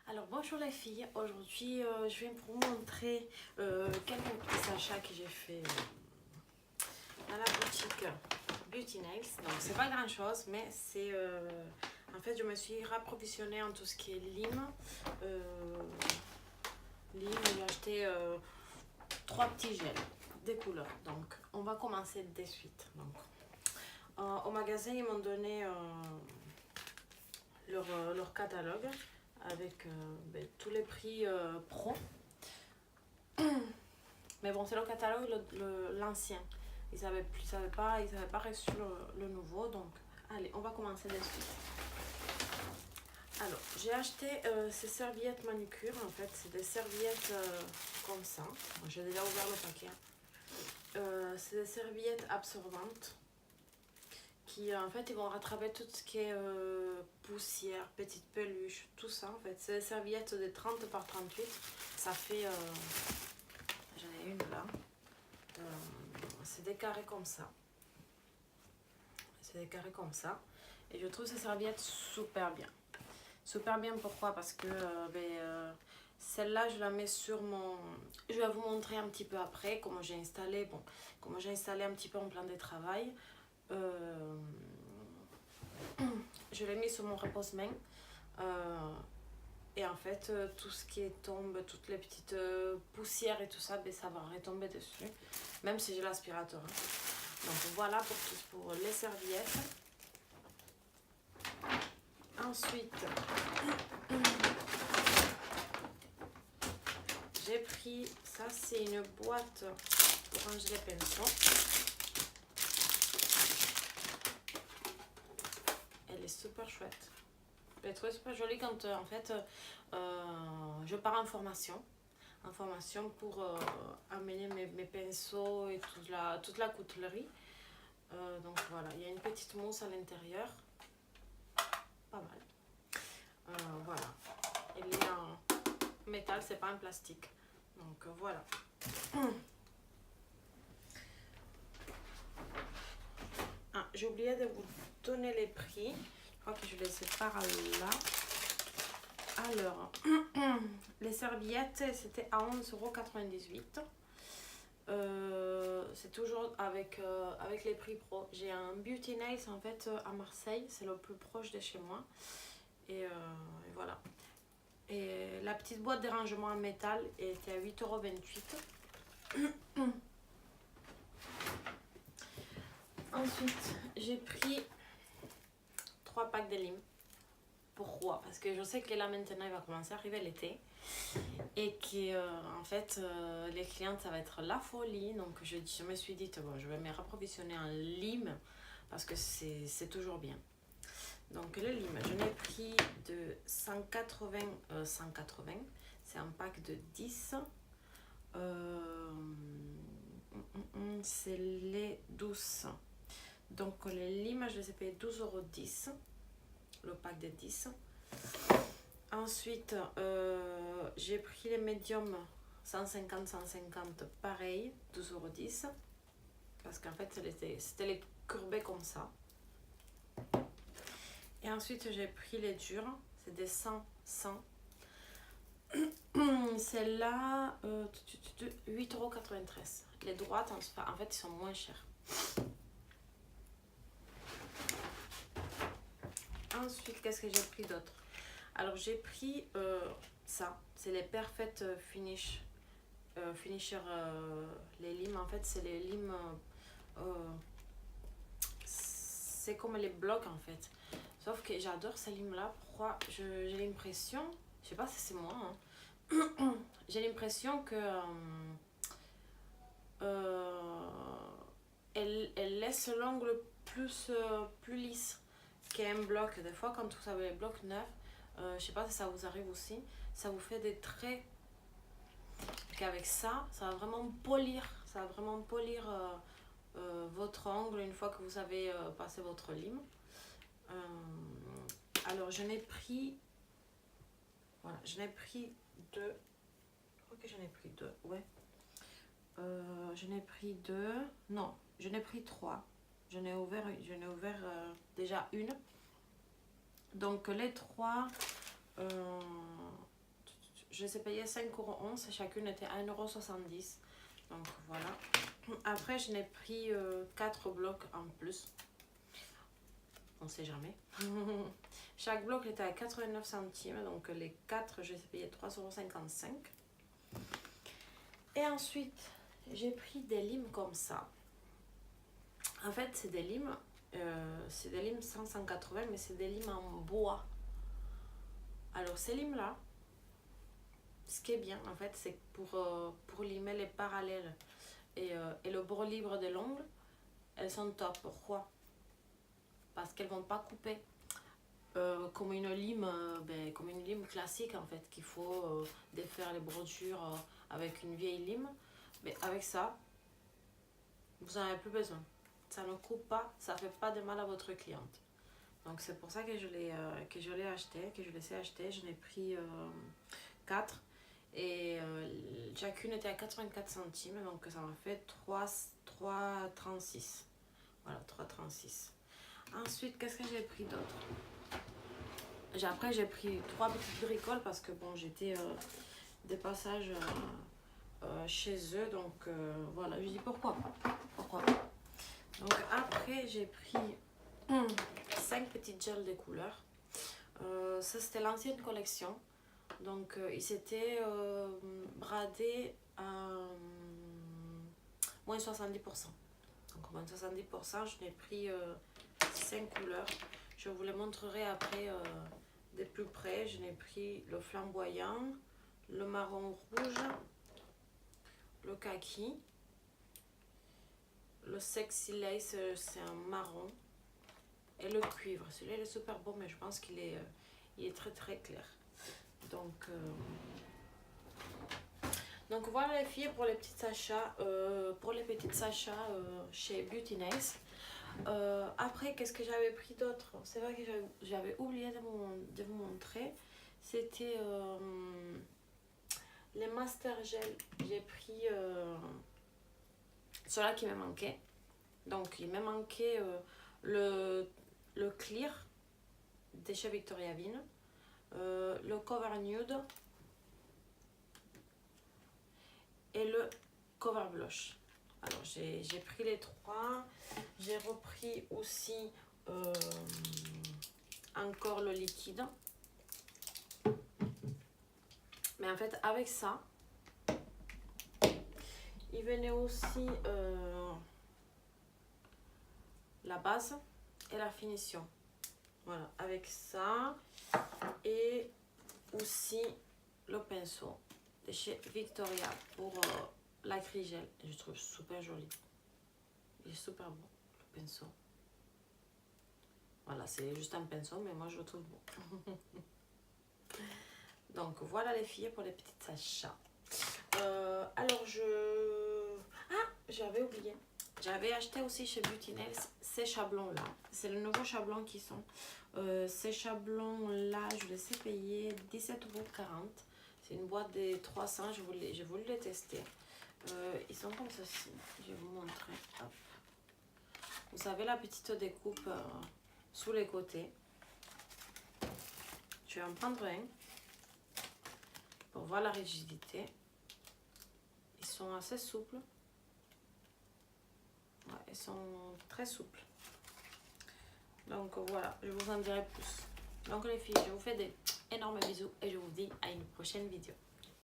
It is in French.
Alors bonjour les filles, aujourd'hui je viens pour vous montrer quelques petits achats que j'ai fait dans la boutique Beauty Nails. Donc c'est pas grand chose mais c'est en fait je me suis rapprovisionnée en tout ce qui est lime. J'ai acheté 3 petits gels des couleurs, donc on va commencer de suite. Donc, au magasin ils m'ont donné leur catalogue avec tous les prix pro. Mais bon, c'est le catalogue l'ancien. Ils n'avaient pas reçu le nouveau, donc allez, on va commencer de suite. Alors, j'ai acheté ces serviettes manucure. En fait, c'est des serviettes comme ça. Bon, j'ai déjà ouvert le paquet. C'est des serviettes absorbantes qui en fait ils vont rattraper tout ce qui est poussière, petites peluches, tout ça en fait. C'est des serviettes de 30 par 38. Ça fait j'en ai une là. C'est des carrés comme ça. C'est des carrés comme ça. Et je trouve ces serviettes super bien. Super bien, pourquoi? Parce que celle-là, je la mets sur mon... Je vais vous montrer un petit peu après comment j'ai installé. Bon, comment j'ai installé un petit peu en plan de travail. Je l'ai mis sur mon repose-main. Et en fait, tout ce qui tombe, toutes les petites poussières et tout ça, ça va retomber dessus. Même si j'ai l'aspirateur. Donc voilà pour les serviettes. Ensuite, j'ai pris, ça c'est une boîte pour ranger les pinceaux. Elle est super chouette. Je l'ai trouvée super jolie quand en fait je pars en formation. Pour amener mes pinceaux et toute la coutellerie. Donc voilà, il y a une petite mousse à l'intérieur. Pas mal. Voilà. Elle est en métal, c'est pas en plastique. Donc voilà. Ah, j'ai oublié de vous donner les prix. Je crois que je les sépare là. Alors, les serviettes, c'était à 11,98 €. C'est toujours avec les prix pro. J'ai un Beauty Nails en fait à Marseille, c'est le plus proche de chez moi. Et voilà. Et la petite boîte de rangement en métal était à 8,28 €. Ensuite, j'ai pris 3 packs de lime. Pourquoi? Parce que je sais que là maintenant il va commencer à arriver l'été et que en fait les clientes ça va être la folie. Donc je me suis dit bon, je vais me rapprovisionner en lime parce que c'est toujours bien. Donc le lime, je l'ai pris de 180, c'est un pack de 10. C'est les douces. Donc les limes, je les ai payés 12,10 €, le pack de 10. Ensuite, j'ai pris les médiums 150, pareil, 12,10 €. Parce qu'en fait, c'était les courbés comme ça. Et ensuite, j'ai pris les durs, c'est des 100. Celle-là, 8,93 €. Les droites, en fait, ils sont moins chers. Ensuite, qu'est-ce que j'ai pris d'autre? Alors, j'ai pris ça. C'est les Perfect Finish. Finisher, les limes. En fait, c'est les limes... c'est comme les blocs, en fait. Sauf que j'adore ces limes-là. Pourquoi? J'ai l'impression... Je sais pas si c'est moi, hein. J'ai l'impression que... elle laisse l'ongle plus lisse qu'un bloc. Des fois, quand vous avez les blocs neufs, je sais pas si ça vous arrive aussi, ça vous fait des traits. Qu'avec ça, ça va vraiment polir. Votre ongle une fois que vous avez passé votre lime. Alors, je n'ai pris... Voilà, je n'ai pris 2. Je crois que j'en ai pris 2, ouais. Je n'ai pris 2. Non, je n'ai pris 3. Je n'ai ouvert déjà une. Donc les 3, je les ai payées 5,11 €, chacune était à 1,70 €. Donc voilà. Après, je n'ai pris 4 blocs en plus. On sait jamais. Chaque bloc était à 89 centimes. Donc les 4, je les ai payés 3,55 €. Et ensuite, j'ai pris des limes comme ça. En fait, c'est des limes 180, mais c'est des limes en bois. Alors ces limes là, ce qui est bien en fait, c'est pour limer les parallèles et le bord libre de l'ongle, elles sont top. Pourquoi? Parce qu'elles vont pas couper comme une lime classique en fait, qu'il faut défaire les bordures avec une vieille lime. Mais avec ça, vous n'en avez plus besoin. Ça ne coupe pas, ça fait pas de mal à votre cliente. Donc c'est pour ça que je l'ai acheté, que je les ai acheté. Je n'ai pris 4 et chacune était à 84 centimes, donc ça m'a fait 3,36. Voilà, 3,36. Ensuite, qu'est-ce que j'ai pris d'autre? Après, j'ai pris 3 petites bricoles parce que bon, j'étais des passages chez eux, donc voilà, je dis pourquoi pas. Pourquoi pas. Donc après, j'ai pris 5 petites gels de couleurs. Ça, c'était l'ancienne collection. Donc, ils s'étaient bradés à moins 70%. Donc, moins 70%, je n'ai pris 5 couleurs. Je vous les montrerai après de plus près. Je n'ai pris le flamboyant, le marron rouge, le kaki, le sexy lace, c'est un marron, et le cuivre. Celui-là, il est super beau, mais je pense qu'il est, il est très très clair. Donc voilà les filles pour les petits achats, chez Beauty Nice. Après, qu'est-ce que j'avais pris d'autre? C'est vrai que j'avais oublié de vous montrer. C'était les Master Gel. J'ai pris ceux-là qui me manquaient. Donc il me manquait le Clear de chez Victoria Vine, le Cover Nude et le Cover Blush. Alors j'ai pris les 3. J'ai repris aussi encore le liquide. Mais en fait avec ça, il venait aussi la base et la finition. Voilà, avec ça. Et aussi le pinceau de chez Victoria pour l'acrygel. Je trouve super joli. Il est super beau, le pinceau. Voilà, c'est juste un pinceau, mais moi je le trouve beau. Donc voilà les filles pour les petits achats. Alors j'avais oublié. J'avais acheté aussi chez Beauty Nails ces chablons là. C'est le nouveau chablon qui sont. Ces chablons là, je les ai payés 17,40 €. C'est une boîte de 300, j'ai voulu les tester. Ils sont comme ceci. Je vais vous montrer. Hop. Vous avez la petite découpe sous les côtés. Je vais en prendre un pour voir la rigidité. Ils sont assez souples. Ouais, ils sont très souples. Donc voilà, je vous en dirai plus. Donc les filles, je vous fais des énormes bisous et je vous dis à une prochaine vidéo.